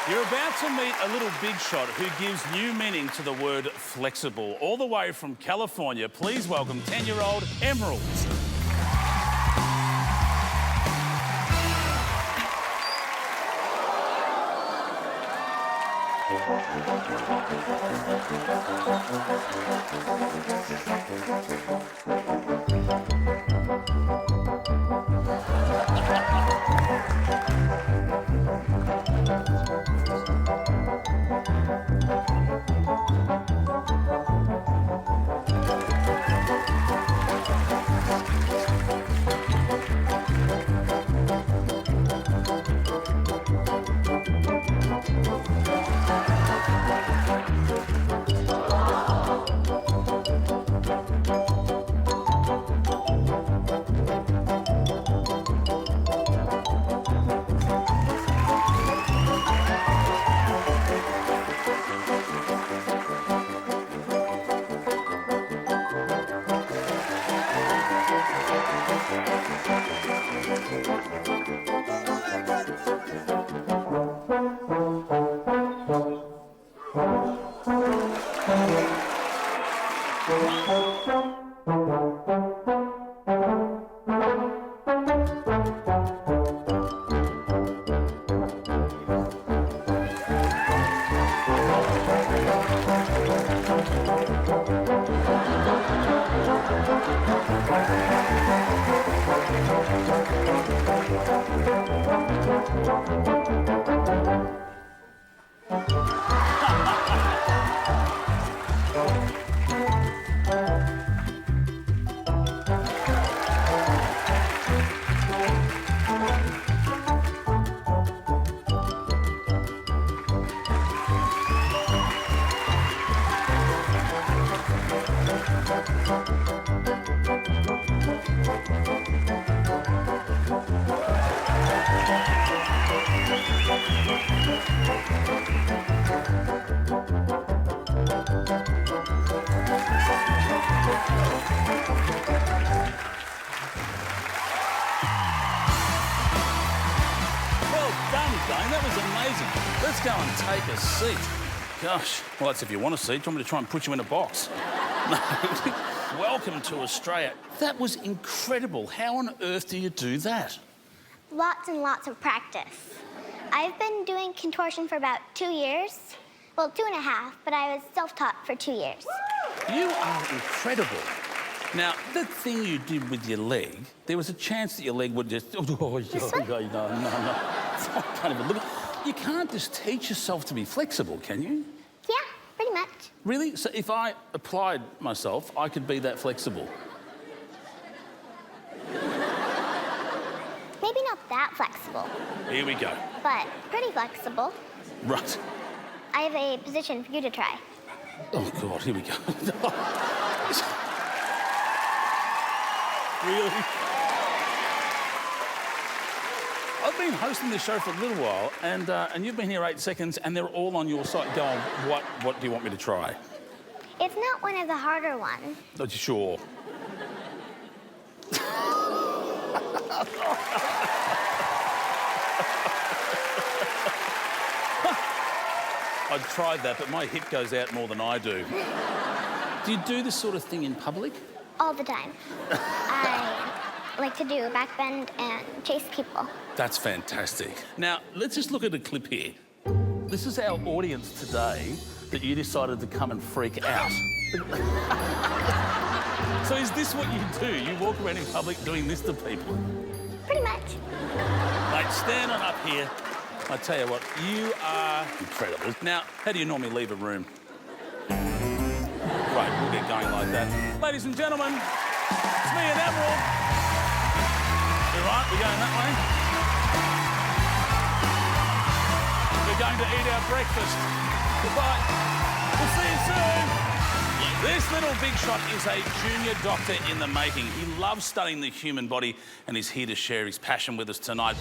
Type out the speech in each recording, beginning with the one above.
You're about to meet a little big shot who gives new meaning to the word flexible. All the way from California, please welcome 10-year-old Emerald. That was amazing. Let's go and take a seat. Gosh, well, that's if you want a seat. Do you want me to try and put you in a box? Welcome to Australia. That was incredible. How on earth do you do that? Lots and lots of practice. I've been doing contortion for about 2 years. Well, 2.5, but I was self-taught for 2 years. You are incredible. Now, that thing you did with your leg, there was a chance that your leg would just... No. I can't even look. You can't just teach yourself to be flexible, can you? Yeah, pretty much. Really? So if I applied myself, I could be that flexible? Maybe not that flexible. Here we go. But pretty flexible. Right. I have a position for you to try. Oh, God, here we go. Really? I've been hosting this show for a little while, and you've been here 8 seconds, and they're all on your side going, what do you want me to try? It's not one of the harder ones. Not sure. I've tried that, but my hip goes out more than I do. Do you do this sort of thing in public? All the time. I like to do a back bend and chase people. That's fantastic. Now, let's just look at a clip here. This is our audience today that you decided to come and freak out. So is this what you do? You walk around in public doing this to people? Pretty much. Mate, stand on up here. I tell you what, you are incredible. Now, how do you normally leave a room? Right, we'll get going like that. Ladies and gentlemen, it's me and Emerald. You right? We're going that way. We're going to eat our breakfast. Goodbye. We'll see you soon. This little big shot is a junior doctor in the making. He loves studying the human body and is here to share his passion with us tonight.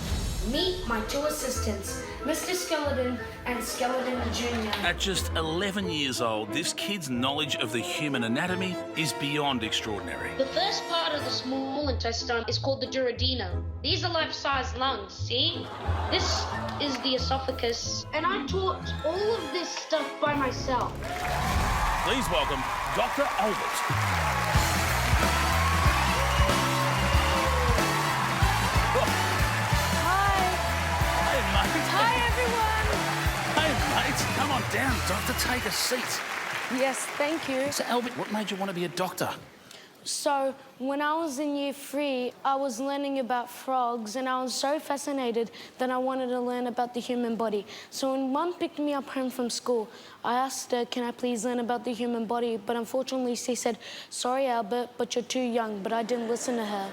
Meet my two assistants, Mr. Skeleton and Skeleton Jr. At just 11 years old, this kid's knowledge of the human anatomy is beyond extraordinary. The first part of the small intestine is called the duodenum. These are life-size lungs, see? This is the esophagus. And I taught all of this stuff by myself. Please welcome Dr. Albert. Hi, everyone. Hey, mate, come on down, doctor. Take a seat. Yes, thank you. So, Albert, what made you want to be a doctor? So, when I was in year 3, I was learning about frogs, and I was so fascinated that I wanted to learn about the human body. So when Mum picked me up home from school, I asked her, can I please learn about the human body? But unfortunately, she said, sorry, Albert, but you're too young. But I didn't listen to her.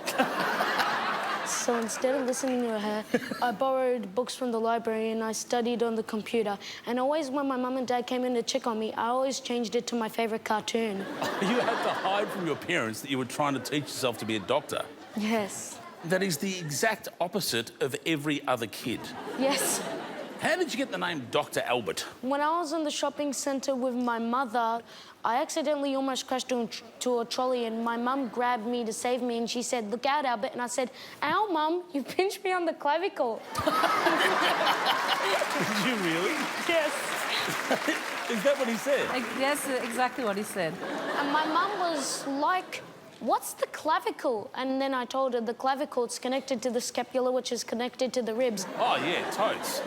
So instead of listening to her, I borrowed books from the library and I studied on the computer. And always when my mum and dad came in to check on me, I always changed it to my favourite cartoon. You had to hide from your parents that you were trying to teach yourself to be a doctor. Yes. That is the exact opposite of every other kid. Yes. How did you get the name Dr. Albert? When I was in the shopping centre with my mother, I accidentally almost crashed into a trolley and my mum grabbed me to save me and she said, look out, Albert. And I said, ow, Mum, you pinched me on the clavicle. Did you really? Yes. Is that what he said? Yes, exactly what he said. And my mum was like, what's the clavicle? And then I told her the clavicle is connected to the scapula, which is connected to the ribs. Oh, yeah, totes.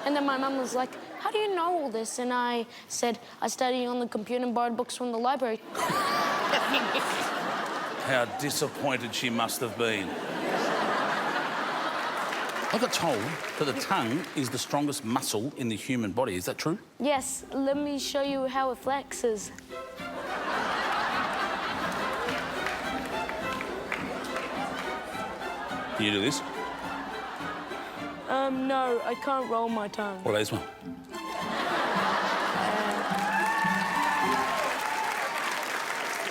And then my mum was like, how do you know all this? And I said, I studied on the computer and borrowed books from the library. How disappointed she must have been. I got told that the tongue is the strongest muscle in the human body. Is that true? Yes, let me show you how it flexes. Can you do this? No, I can't roll my tongue. What about this one?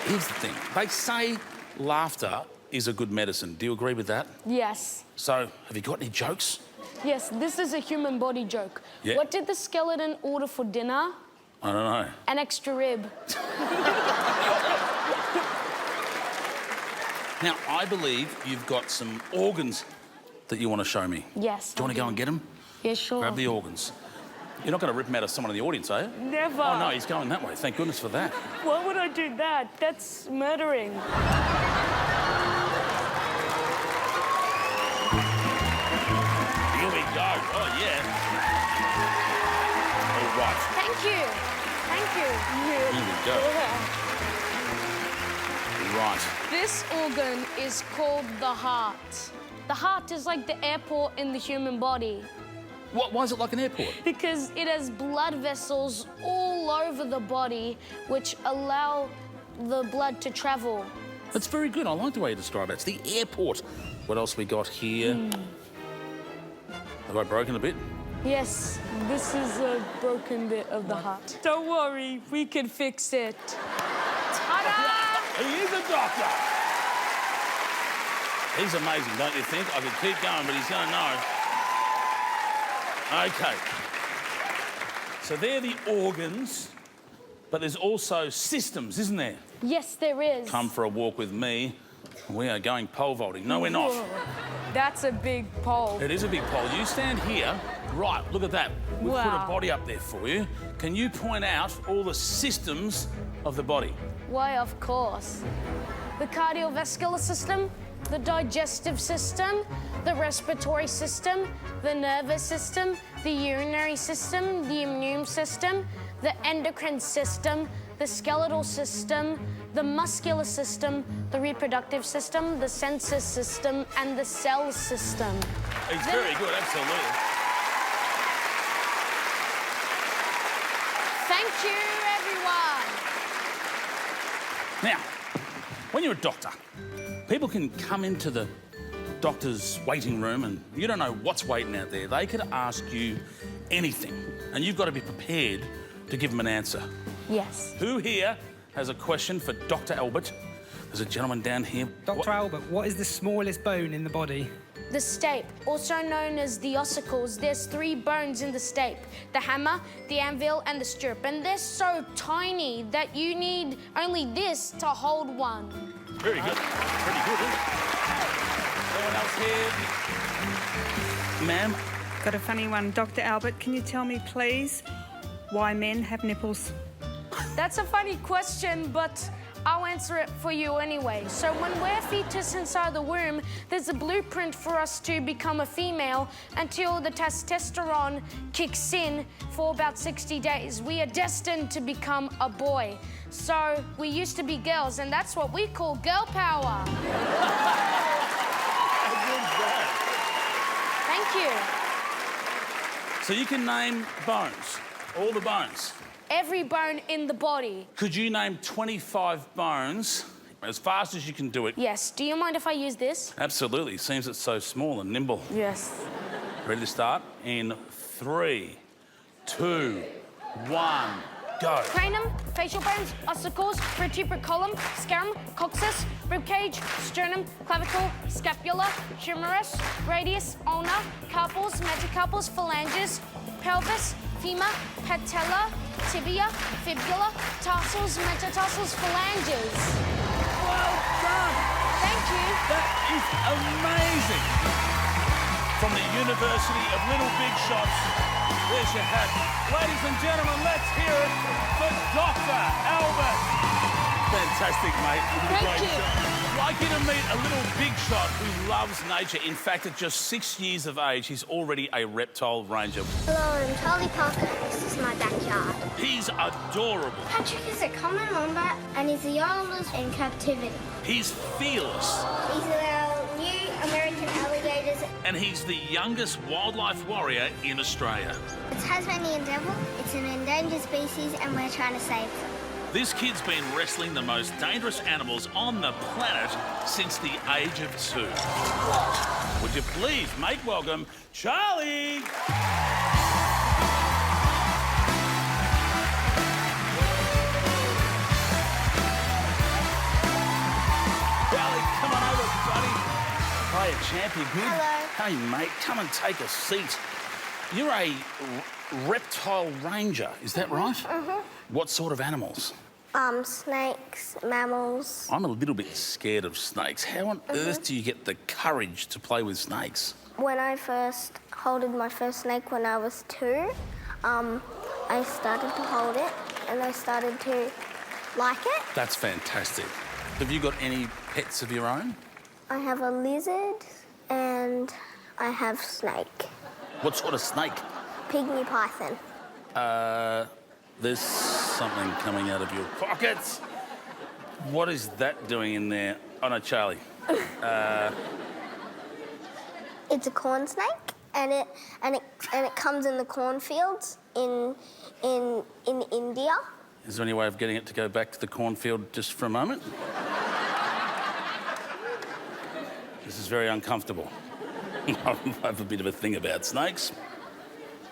Here's the thing. They say laughter is a good medicine. Do you agree with that? Yes. So, have you got any jokes? Yes, this is a human body joke. Yeah. What did the skeleton order for dinner? I don't know. An extra rib. Now, I believe you've got some organs that you want to show me. Yes. Do you want to go and get them? Yeah, sure. Grab the organs. You're not going to rip them out of someone in the audience, are you? Never. Oh, no, he's going that way. Thank goodness for that. Why would I do that? That's murdering. Here we go. Oh, yeah. All right. Thank you. Thank you. Here we go. Right. This organ is called the heart. The heart is like the airport in the human body Why is it like an airport? because it has blood vessels all over the body which allow the blood to travel. That's very good. I like the way you describe it. It's the airport. What else we got here? Have I broken a bit? Yes, this is a broken bit of the heart. Don't worry, we can fix it. Ta-da! He is a doctor. He's amazing, don't you think? I could keep going, but he's going to know. OK. So they're the organs, but there's also systems, isn't there? Yes, there is. Come for a walk with me. We are going pole vaulting. No, we're not. That's a big pole. It is a big pole. You stand here. Right, look at that. We've put a Wow. body up there for you. Can you point out all the systems of the body? Why, of course. The cardiovascular system, the digestive system, the respiratory system, the nervous system, the urinary system, the immune system, the endocrine system, the skeletal system, the muscular system, the reproductive system, the sensory system, and the cell system. He's very good, absolutely. Thank you, everyone. Now, when you're a doctor, people can come into the doctor's waiting room and you don't know what's waiting out there. They could ask you anything and you've got to be prepared to give them an answer. Yes. Who here has a question for Dr. Albert? There's a gentleman down here. Dr. Albert, what is the smallest bone in the body? The stape, also known as the ossicles, there's 3 bones in the stape: the hammer, the anvil, and the stirrup. And they're so tiny that you need only this to hold one. Very good. Pretty good, isn't it? Anyone else here? Ma'am? Got a funny one. Dr. Albert, can you tell me, please, why men have nipples? That's a funny question, but I'll answer it for you anyway. So when we're fetus inside the womb, there's a blueprint for us to become a female until the testosterone kicks in for about 60 days. We are destined to become a boy. So we used to be girls, and that's what we call girl power. Thank you. So you can name bones, all the bones. Every bone in the body. Could you name 25 bones as fast as you can do it? Yes. Do you mind if I use this? Absolutely. Seems it's so small and nimble. Yes. Ready to start? In 3, 2, 1, go. Cranium, facial bones, ossicles, vertebrate column, scapula, coccyx, ribcage, sternum, clavicle, scapula, humerus, radius, ulna, carpals, metacarpals, phalanges, pelvis, femur, patella, tibia, fibula, tarsals, metatarsals, phalanges. Well done. Thank you. That is amazing. From the University of Little Big Shots, there's your hat. Ladies and gentlemen, let's hear it for Dr. Albert. Fantastic, mate. You did a Thank great you. job. I'd like you to meet a little big shot who loves nature. In fact, at just 6 years of age, he's already a reptile ranger. Hello, I'm Charlie Parker. This is my backyard. He's adorable. Patrick is a common wombat and he's the oldest in captivity. He's fearless. These are our new American alligators. And he's the youngest wildlife warrior in Australia. The Tasmanian devil. It's an endangered species and we're trying to save them. This kid's been wrestling the most dangerous animals on the planet since the age of 2. Would you please make welcome Charlie? Charlie, come on over, buddy. Hiya, champ, you good? Hello. Hey, mate, come and take a seat. You're a reptile ranger, is that right? Mm-hmm. What sort of animals? Snakes, mammals. I'm a little bit scared of snakes. How on earth do you get the courage to play with snakes? When I first holded my first snake when I was 2, I started to hold it and I started to like it. That's fantastic. Have you got any pets of your own? I have a lizard and I have snake. What sort of snake? Pygmy python. There's something coming out of your pockets. What is that doing in there? Oh, no, Charlie. It's a corn snake, and it comes in the cornfields in India. Is there any way of getting it to go back to the cornfield just for a moment? This is very uncomfortable. I have a bit of a thing about snakes.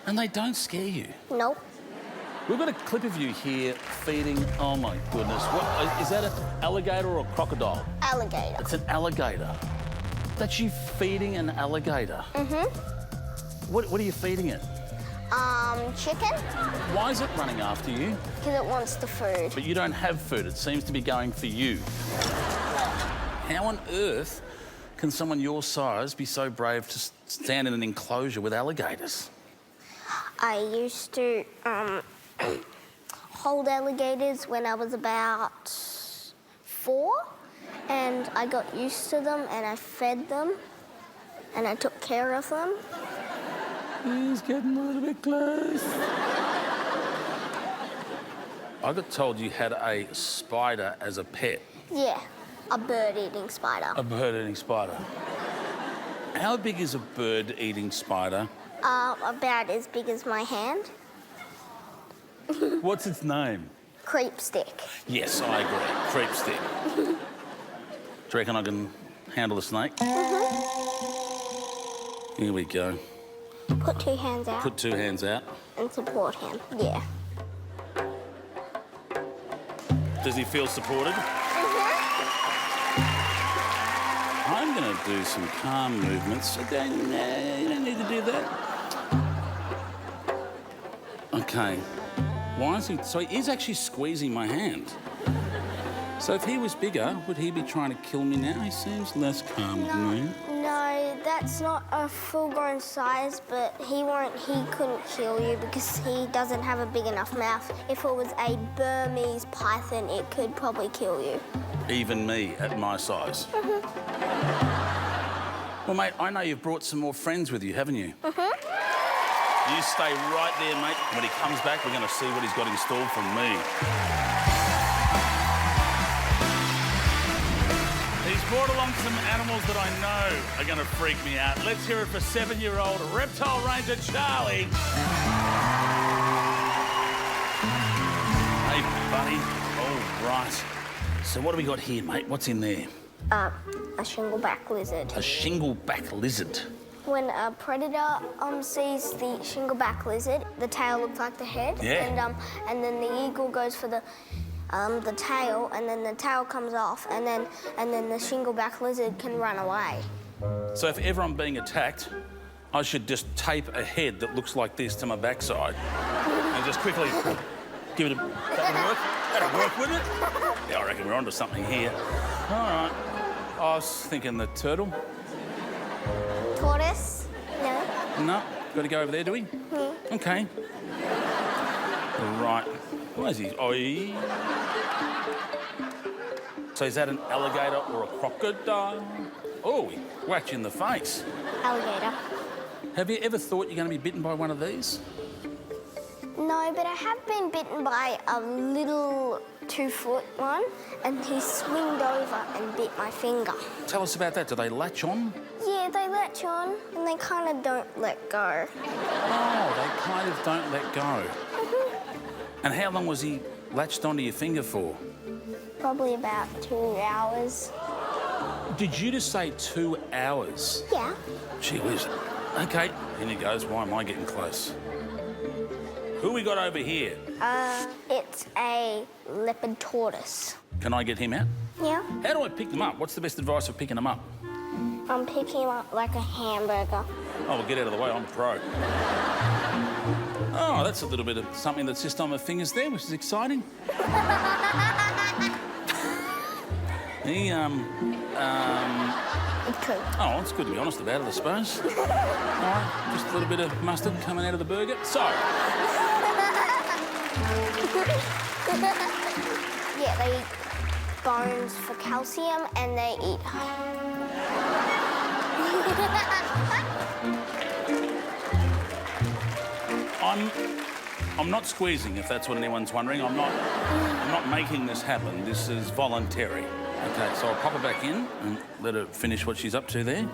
And they don't scare you. Nope. We've got a clip of you here feeding... Oh, my goodness. What, is that an alligator or a crocodile? Alligator. It's an alligator. That's you feeding an alligator? Mm-hmm. What are you feeding it? Chicken. Why is it running after you? Because it wants the food. But you don't have food. It seems to be going for you. How on earth can someone your size be so brave to stand in an enclosure with alligators? I used to hold alligators when I was about 4, and I got used to them, and I fed them, and I took care of them. He's getting a little bit close. I got told you had a spider as a pet. Yeah, a bird-eating spider. A bird-eating spider. How big is a bird-eating spider? About as big as my hand. What's its name? Creep stick. Yes, I agree. Creep stick. Do you reckon I can handle the snake? Here we go. Put 2 hands out. Put 2 hands out. And support him. Yeah. Does he feel supported? I'm going to do some calm movements. You don't need to do that. Okay. Why is he... So he is actually squeezing my hand. So if he was bigger, would he be trying to kill me now? He seems less calm than me. No, that's not a full-grown size, but he couldn't kill you because he doesn't have a big enough mouth. If it was a Burmese python, it could probably kill you. Even me at my size? Well, mate, I know you've brought some more friends with you, haven't you? You stay right there, mate. When he comes back, we're going to see what he's got installed from me. He's brought along some animals that I know are going to freak me out. Let's hear it for 7-year-old Reptile Ranger Charlie. Hey, buddy. All right. So what do we got here, mate? What's in there? A shingleback lizard. A shingleback lizard. When a predator sees the shingleback lizard, the tail looks like the head. Yeah. And then the eagle goes for the tail, and then the tail comes off, and then the shingleback lizard can run away. So if ever I'm being attacked, I should just tape a head that looks like this to my backside and just quickly give it a... That would work? That'll work, wouldn't it? Yeah, I reckon we're onto something here. All right. I was thinking the turtle. Tortoise? No. No. Got to go over there, do we? OK. Right. Where is he? Oh, So is that an alligator or a crocodile? Oh, he whacked you in the face. Alligator. Have you ever thought you're going to be bitten by one of these? No, but I have been bitten by a little 2-foot one, and he swinged over and bit my finger. Tell us about that. Do they latch on? Yeah, they latch on, and they kind of don't let go. Oh, they kind of don't let go. And how long was he latched onto your finger for? Probably about 2 hours. Did you just say 2 hours? Yeah. Gee whiz. OK, in he goes. Why am I getting close? Who we got over here? It's a leopard tortoise. Can I get him out? Yeah. How do I pick them up? What's the best advice for picking them up? I'm picking him up like a hamburger. Oh, well, get out of the way. I'm a pro. Oh, that's a little bit of something that's just on my fingers there, which is exciting. He, Okay. Oh, it's good to be honest about it, I suppose. All right, just a little bit of mustard coming out of the burger. So... Yeah, they eat bones for calcium, and they eat... I'm not squeezing, if that's what anyone's wondering. I'm not making this happen. This is voluntary. OK, so I'll pop her back in and let her finish what she's up to there.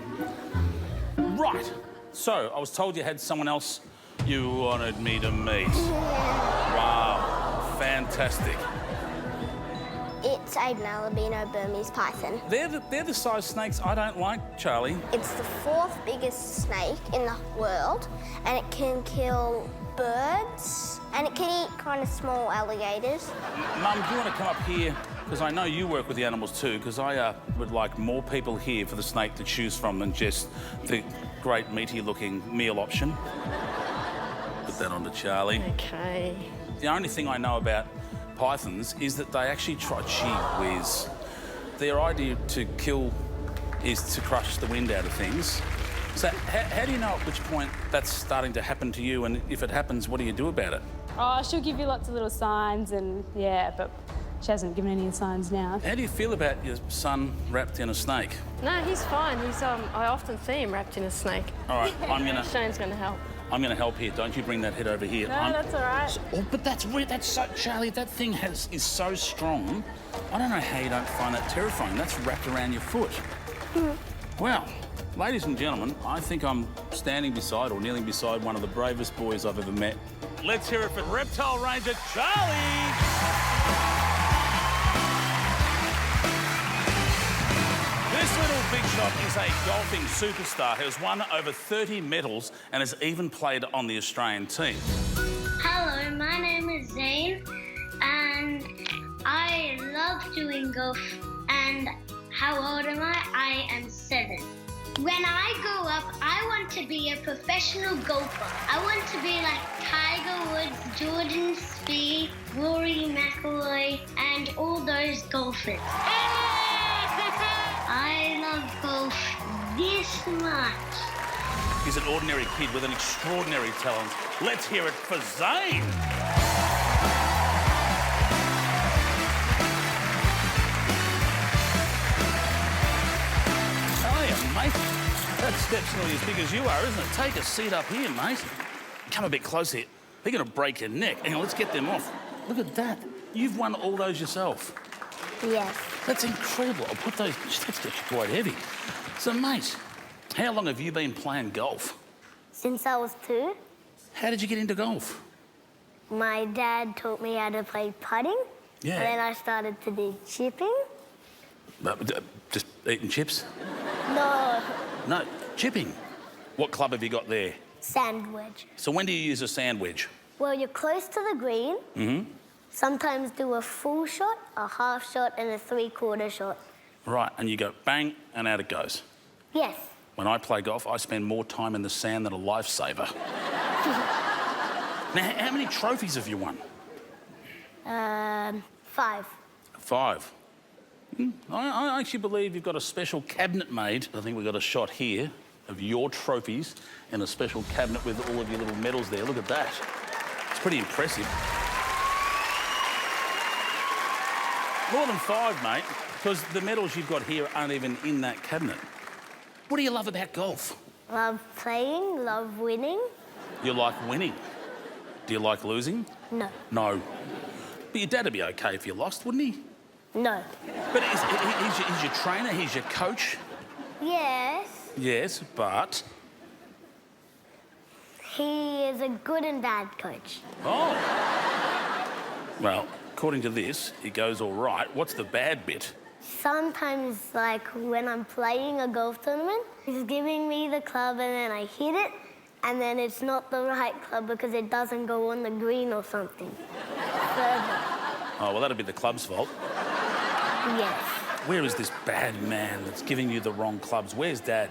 Right. So, I was told you had someone else you wanted me to meet. Wow. Fantastic. It's an albino Burmese python. They're the size snakes I don't like, Charlie. It's the 4th biggest snake in the world, and it can kill birds, and it can eat kind of small alligators. Mum, do you want to come up here? Because I know you work with the animals too, because I would like more people here for the snake to choose from than just the great meaty-looking meal option. Put that on to Charlie. OK. The only thing I know about pythons is that they actually try... Gee whiz. Their idea to kill is to crush the wind out of things. So how do you know at which point that's starting to happen to you, and if it happens, what do you do about it? Oh, she'll give you lots of little signs and, yeah, but she hasn't given any signs now. How do you feel about your son wrapped in a snake? No, he's fine. I often see him wrapped in a snake. All right, Shane's going to help. I'm going to help here. Don't you bring that head over here. No, that's all right. Oh, but that's weird. That's so... Charlie, that thing is so strong. I don't know how you don't find that terrifying. That's wrapped around your foot. Well, ladies and gentlemen, I think I'm standing beside or kneeling beside one of the bravest boys I've ever met. Let's hear it for Reptile Ranger Charlie! This little big shot is a golfing superstar who has won over 30 medals and has even played on the Australian team. Hello, my name is Zane, and I love doing golf, and How old am I? I am 7. When I grow up, I want to be a professional golfer. I want to be like Tiger Woods, Jordan Spieth, Rory McIlroy, and all those golfers. I love golf this much. He's an ordinary kid with an extraordinary talent. Let's hear it for Zane. Mate, that step's nearly as big as you are, isn't it? Take a seat up here, mate. Come a bit closer here. They're going to break your neck. Hang on, let's get them off. Look at that. You've won all those yourself. Yes. That's incredible. I'll put those... That's quite heavy. So, mate, how long have you been playing golf? Since I was 2, How did you get into golf? my dad taught me how to play putting. Yeah. And then I started to do chipping. Just eating chips? No, No, chipping. What club have you got there? sand wedge. So when do you use a sand wedge? Well, you're close to the green. Mm-hmm. Sometimes do a full shot, a half shot, and a 3/4 shot. Right, and you go bang, and out it goes. Yes. When I play golf, I spend more time in the sand than a lifesaver. Now, how many trophies have you won? 5. 5. I actually believe you've got a special cabinet made. I think we've got a shot here of your trophies in a special cabinet with all of your little medals there. Look at that. It's pretty impressive. More than 5, mate, because the medals you've got here aren't even in that cabinet. What do you love about golf? Love playing, love winning. You like winning. Do you like losing? No. No. But your dad would be okay if you lost, wouldn't he? No. But he's your trainer, he's your coach. Yes. Yes, but... He is a good and bad coach. Oh. Well, according to this, it goes all right. What's the bad bit? Sometimes, like, when I'm playing a golf tournament, he's giving me the club and then I hit it, and then it's not the right club because it doesn't go on the green or something. Further. Oh, well, that'll be the club's fault. Yes. Where is this bad man that's giving you the wrong clubs? Where's Dad?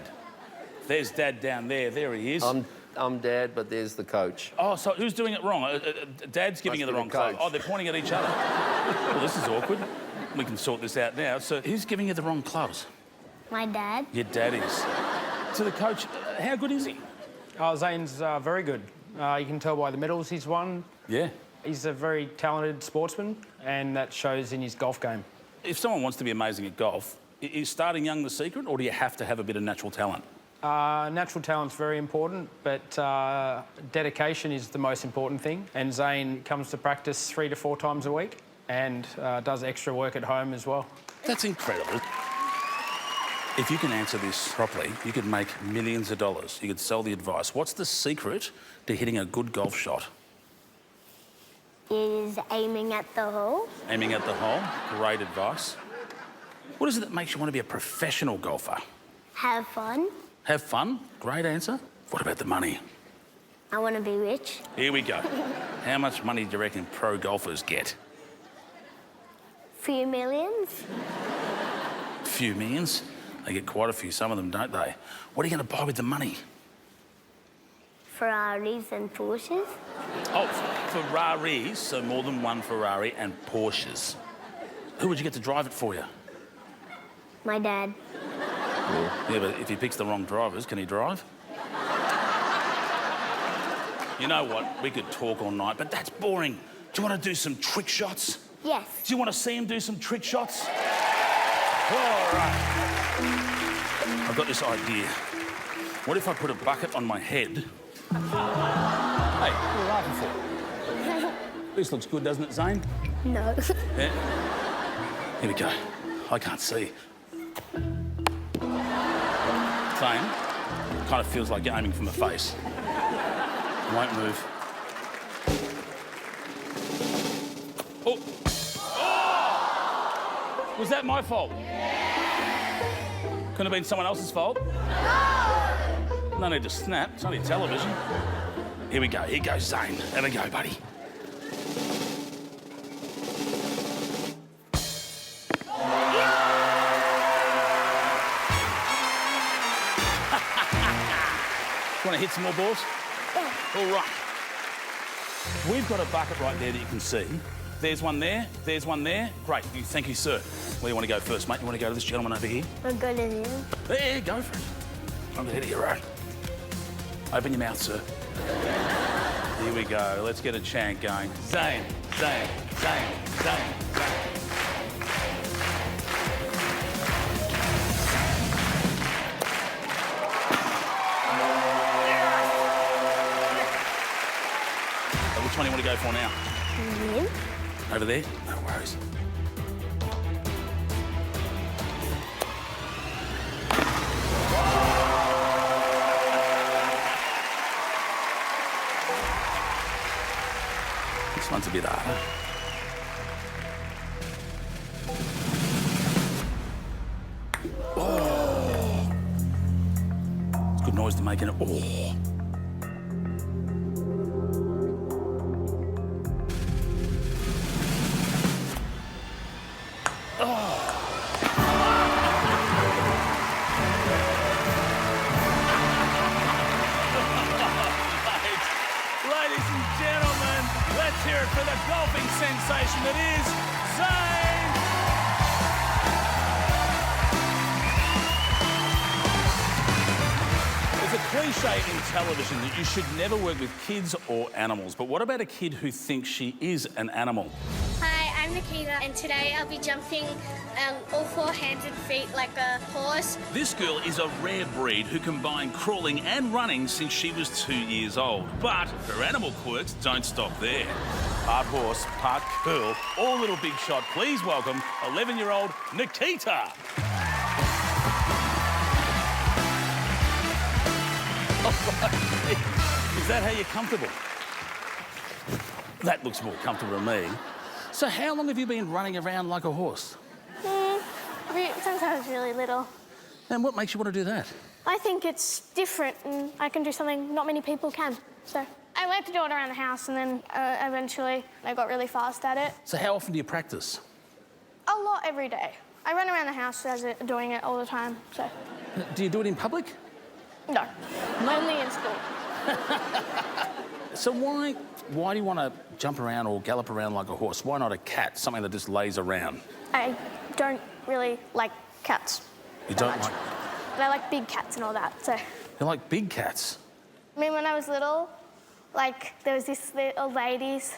There's Dad down there. There he is. I'm Dad, but there's the coach. Oh, so who's doing it wrong? Dad's giving you the wrong club. Oh, they're pointing at each other. Well, this is awkward. We can sort this out now. So who's giving you the wrong clubs? My dad. Your dad is. So the coach, how good is he? Oh, Zane's very good. You can tell by the medals he's won. Yeah. He's a very talented sportsman, and that shows in his golf game. If someone wants to be amazing at golf, is starting young the secret, or do you have to have a bit of natural talent? Natural talent's very important, but dedication is the most important thing. And Zane comes to practice 3 to 4 times a week and does extra work at home as well. That's incredible. If you can answer this properly, you could make millions of dollars. You could sell the advice. What's the secret to hitting a good golf shot? Is aiming at the hole. Aiming at the hole. Great advice. What is it that makes you want to be a professional golfer? Have fun. Have fun. Great answer. What about the money? I want to be rich. Here we go. How much money do you reckon pro golfers get? Few millions. Few millions. They get quite a few, some of them, don't they? What are you going to buy with the money? Ferraris and Porsches. Oh, Ferraris, so more than one Ferrari and Porsches. Who would you get to drive it for you? My dad. Yeah, but if he picks the wrong drivers, can he drive? You know what? We could talk all night, but that's boring. Do you want to do some trick shots? Yes. Do you want to see him do some trick shots? All right. I've got this idea. What if I put a bucket on my head? Hey, what are you laughing for? This looks good, doesn't it, Zane? No. Yeah. Here we go. I can't see. Zane, kind of feels like you're aiming from the face. Won't move. Oh! Oh! Was that my fault? Couldn't have been someone else's fault? No need to snap. It's only television. Here we go. Here goes Zane. Have a go, buddy. want to hit some more balls? All right. We've got a bucket right there that you can see. There's one there, there's one there. Great, thank you, sir. Where do you want to go first, mate? You want to go to this gentleman over here? We'll go to him. There, go for it. On the head of your road. Open your mouth, sir. Here we go. Let's get a chant going. Zane, Zane, Zane, Zane, Zane. Which one do you want to go for now? Him. Over there? No worries. This one's a bit harder. Oh! It's a good noise to make it. Oh! Ladies and gentlemen, let's hear it for the golfing sensation that is Zane. There's a cliche in television that you should never work with kids or animals. But what about a kid who thinks she is an animal? Hi, I'm Nikita, and today I'll be jumping all four hands and feet like a horse. This girl is a rare breed who combined crawling and running since she was 2 years old. But her animal quirks don't stop there. Part horse, part girl, all little big shot. Please welcome 11-year-old Nikita. Is that how you're comfortable? That looks more comfortable to me. So how long have you been running around like a horse? Since I was really little. And what makes you want to do that? I think it's different and I can do something not many people can. So I learned to do it around the house and then eventually I got really fast at it. So how often do you practice? A lot every day. I run around the house doing it all the time, so. Do you do it in public? No, only in school. So why do you want to jump around or gallop around like a horse? Why not a cat, something that just lays around? I don't really like cats. You don't like... But I like big cats and all that, so. You like big cats? I mean, when I was little, like, there was this old ladies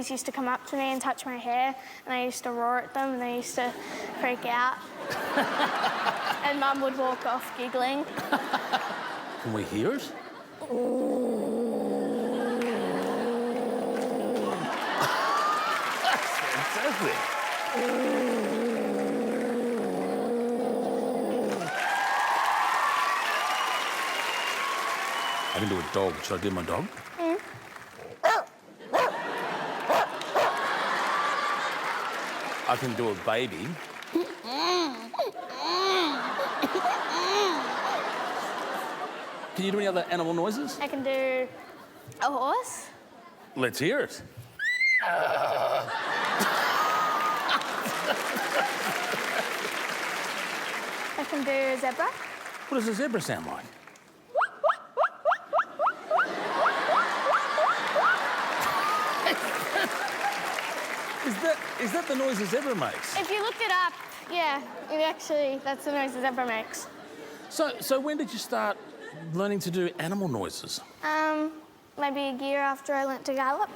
used to come up to me and touch my hair, and I used to roar at them, and they used to freak out. And Mum would walk off giggling. Can we hear it? That's fantastic. I can do a dog. Should I do my dog? I can do a baby. Can you do any other animal noises? I can do a horse. Let's hear it. I can do a zebra. What does a zebra sound like? Is that the noise a zebra makes? If you looked it up, yeah, that's the noise a zebra makes. So when did you start learning to do animal noises? Maybe a year after I learnt to gallop.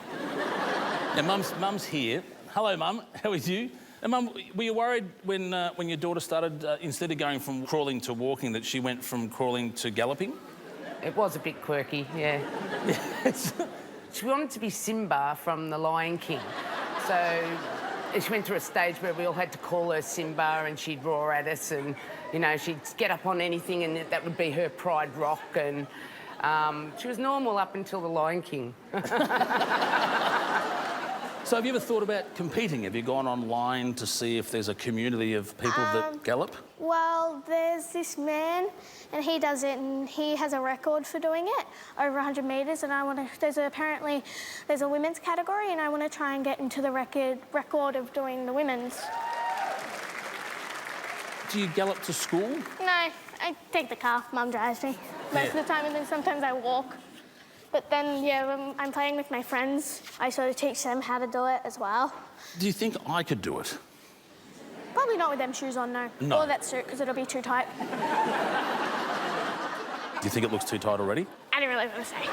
Now, Mum's here. Hello, Mum. How are you? And Mum, were you worried when your daughter started, instead of going from crawling to walking, that she went from crawling to galloping? It was a bit quirky, yeah. Yes. She wanted to be Simba from The Lion King. So she went through a stage where we all had to call her Simba and she'd roar at us and, you know, she'd get up on anything and that would be her pride rock and she was normal up until The Lion King. So have you ever thought about competing? Have you gone online to see if there's a community of people that gallop? Well, there's this man, and he does it, and he has a record for doing it, over 100 metres, and there's a women's category, and I want to try and get into the record of doing the women's. Do you gallop to school? No, I take the car. Mum drives me. most of the time, and then sometimes I walk. But then, yeah, when I'm playing with my friends, I sort of teach them how to do it as well. Do you think I could do it? Probably not with them shoes on, no. No. Or that suit, because it'll be too tight. Do you think it looks too tight already? I didn't really want to say.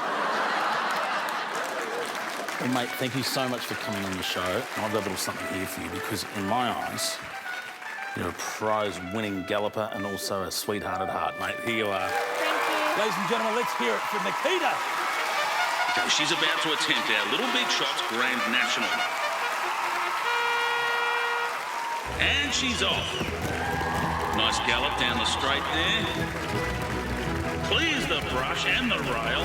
Well, mate, thank you so much for coming on the show. I've got a little something here for you because, in my eyes, you're a prize-winning galloper and also a sweetheart at heart, mate. Here you are. Thank you. Ladies and gentlemen, let's hear it for Nikita. Okay, she's about to attempt our Little Big Shots Grand National. And she's off. Nice gallop down the straight there. Clears the brush and the rail.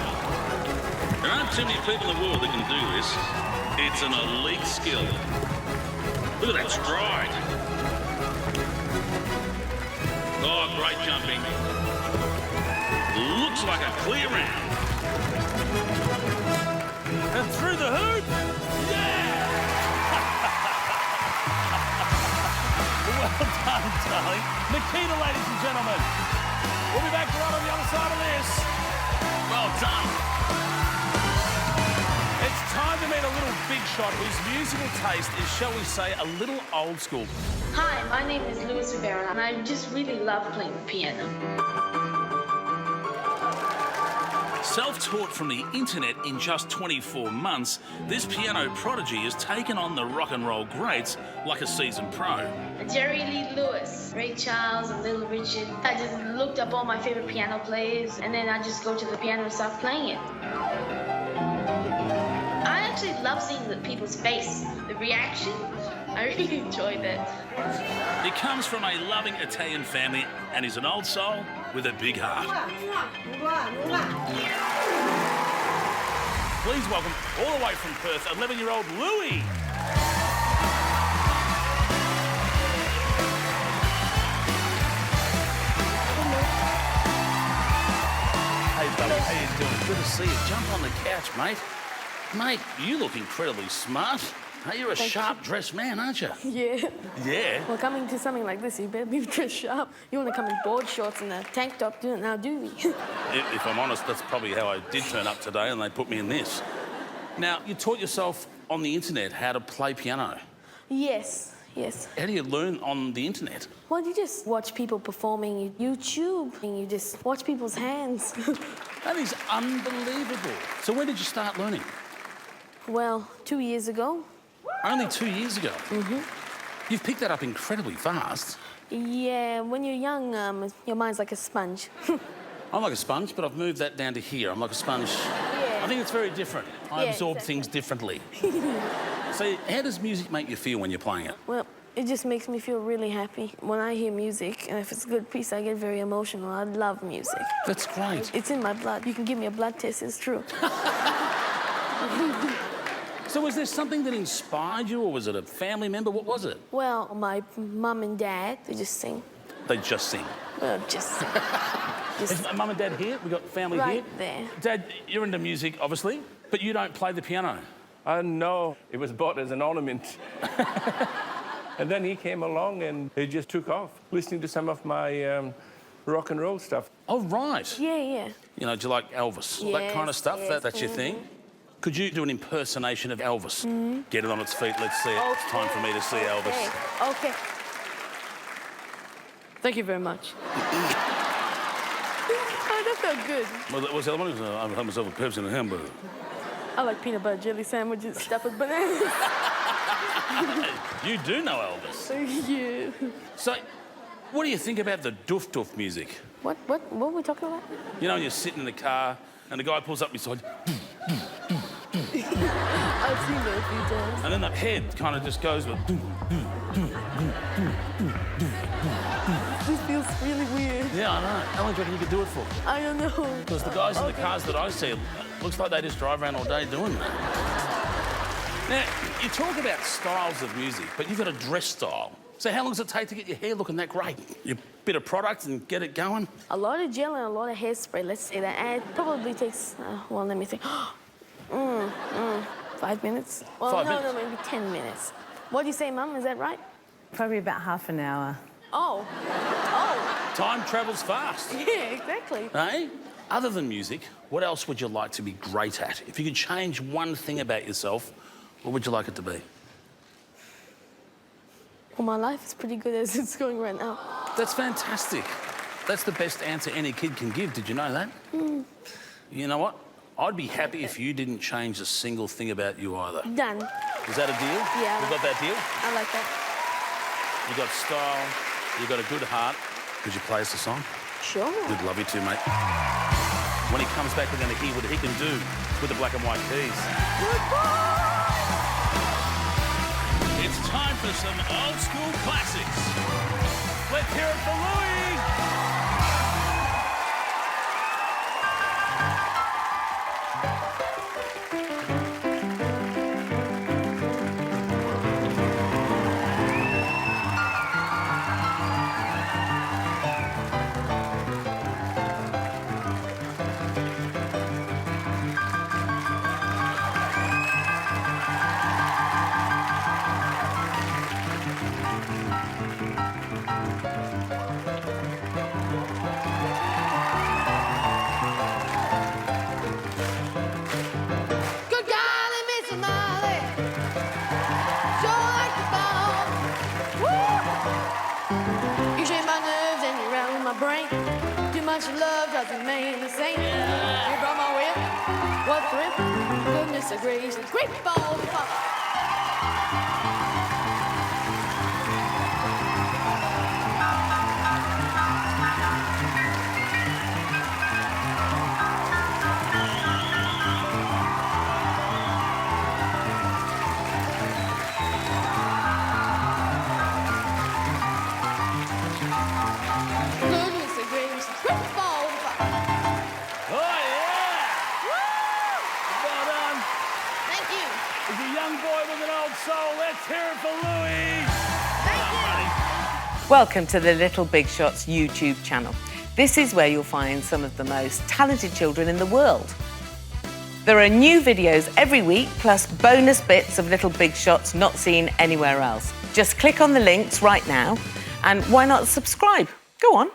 There aren't too many people in the world that can do this. It's an elite skill. Look at that stride. Oh, great jumping. Looks like a clear round. And through the hoop. Yeah! Well done, darling. Nikita, ladies and gentlemen. We'll be back right on the other side of this. Well done. It's time to meet a little big shot whose musical taste is, shall we say, a little old school. Hi, my name is Luis Rivera, and I just really love playing the piano. Self-taught from the internet in just 24 months, this piano prodigy has taken on the rock and roll greats like a seasoned pro. Jerry Lee Lewis, Ray Charles, and Little Richard. I just looked up all my favorite piano players, and then I just go to the piano and start playing it. I actually love seeing the people's face, the reaction. I really enjoy that. He comes from a loving Italian family and is an old soul with a big heart. Please welcome, all the way from Perth, 11-year-old Louie. Hey, buddy, how you doing? Good to see you. Jump on the couch, mate. Mate, you look incredibly smart. Hey, you're a sharp-dressed man, aren't you? Yeah. Yeah. Well, coming to something like this, you better be dressed sharp. You want to come in board shorts and a tank top, do it now, do we? If I'm honest, that's probably how I did turn up today, and they put me in this. Now, you taught yourself on the internet how to play piano. Yes, yes. How do you learn on the internet? Well, you just watch people performing YouTube, and you just watch people's hands. That is unbelievable. So when did you start learning? Well, 2 years ago. Only 2 years ago? Mm-hmm. You've picked that up incredibly fast. Yeah, when you're young, your mind's like a sponge. I'm like a sponge, but I've moved that down to here. I'm like a sponge. Yeah. I think it's very different. I absorb exactly. things differently. So how does music make you feel when you're playing it? Well, it just makes me feel really happy. When I hear music, and if it's a good piece, I get very emotional. I love music. That's great. It's in my blood. You can give me a blood test, it's true. So was there something that inspired you, or was it a family member? What was it? Well, my mum and dad, they just sing. They just sing. Well, just sing. Is mum and dad here? We got family right here? There. Dad, you're into music, obviously, but you don't play the piano. No, it was bought as an ornament. And then he came along and he just took off, listening to some of my rock and roll stuff. Oh, right. Yeah, yeah. You know, do you like Elvis? Yes, that kind of stuff? yes. That's your thing? Could you do an impersonation of Elvis? Get it on its feet, let's see it. Okay. It's time for me to see Elvis. Okay. Thank you very much. Oh, that felt good. Well, what's the other one? I had myself a Pepsi and a hamburger. I like peanut butter jelly sandwiches stuffed with bananas. You do know Elvis. Yeah. So, what do you think about the doof-doof music? What were we talking about? You know, when you're sitting in the car and the guy pulls up beside you, I've seen that a few times. and then the head kind of just goes with... This feels really weird. Yeah, I know. How long do you reckon you could do it for? I don't know. Because the guys in the cars that I see, it looks like they just drive around all day doing that. Now, you talk about styles of music, but you've got a dress style. So how long does it take to get your hair looking that great? You bit of product and get it going? A lot of gel and a lot of hairspray, let's say that. And it probably takes, well, let me think. 5 minutes? Well, 5 no, minutes? maybe 10 minutes. What do you say, Mum? Is that right? Probably about half an hour. Oh. Time travels fast. Yeah, exactly. Eh? Other than music, what else would you like to be great at? If you could change one thing about yourself, what would you like it to be? Well, my life is pretty good as it's going right now. That's fantastic. That's the best answer any kid can give. Did you know that? You know what? I'd be happy if you didn't change a single thing about you either. Done. Is that a deal? Yeah. You got that deal? I like that. You got style, you got a good heart. Could you play us a song? Sure. We'd love you to, mate. When he comes back, we're going to hear what he can do with the black and white keys. Goodbye! It's time for some old school classics. Let's hear it for Louie! Too much love doesn't make me sing. You brought my whip. What thrift? Goodness gracious. Great ball of fun. Let's hear it for Louie! Welcome to the Little Big Shots YouTube channel. This is where you'll find some of the most talented children in the world. There are new videos every week, plus bonus bits of Little Big Shots not seen anywhere else. Just click on the links right now, and why not subscribe? Go on.